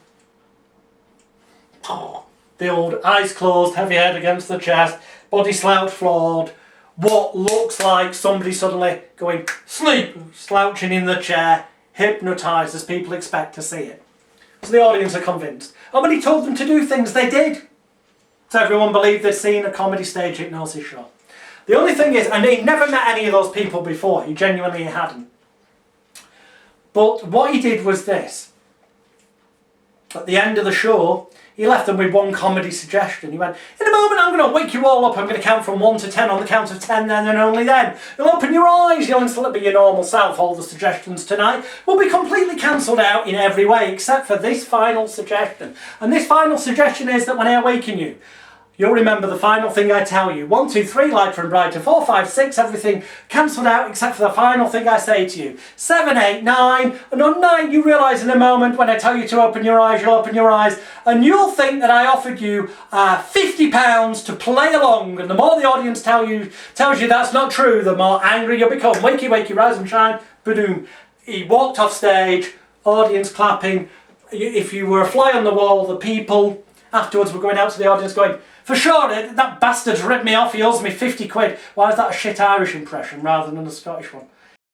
The old eyes closed, heavy head against the chest, body slouched forward. What looks like somebody suddenly going sleep, slouching in the chair, hypnotised as people expect to see it. So the audience are convinced. And when he told them to do things, they did. So everyone believed they'd seen a comedy stage hypnosis show. The only thing is, and he never met any of those people before, he genuinely hadn't. But what he did was this. At the end of the show, he left them with one comedy suggestion. He went, in a moment I'm going to wake you all up. I'm going to count from 1 to 10. On the count of 10 then and only then. You'll open your eyes. You'll instantly be your normal self. All the suggestions tonight will be completely cancelled out in every way except for this final suggestion. And this final suggestion is that when I awaken you, you'll remember the final thing I tell you. 1, 2, 3, lighter and brighter. 4, 5, 6, everything cancelled out except for the final thing I say to you. 7, 8, 9, and on 9 you realise in a moment when I tell you to open your eyes, you'll open your eyes, and you'll think that I offered you £50 to play along, and the more the audience tells you that's not true, the more angry you'll become. Wakey, wakey, rise and shine, ba-doom. He walked off stage, audience clapping. If you were a fly on the wall, the people afterwards were going out to the audience going, for sure, that bastard's ripped me off, he owes me 50 quid. Why is that a shit Irish impression rather than a Scottish one?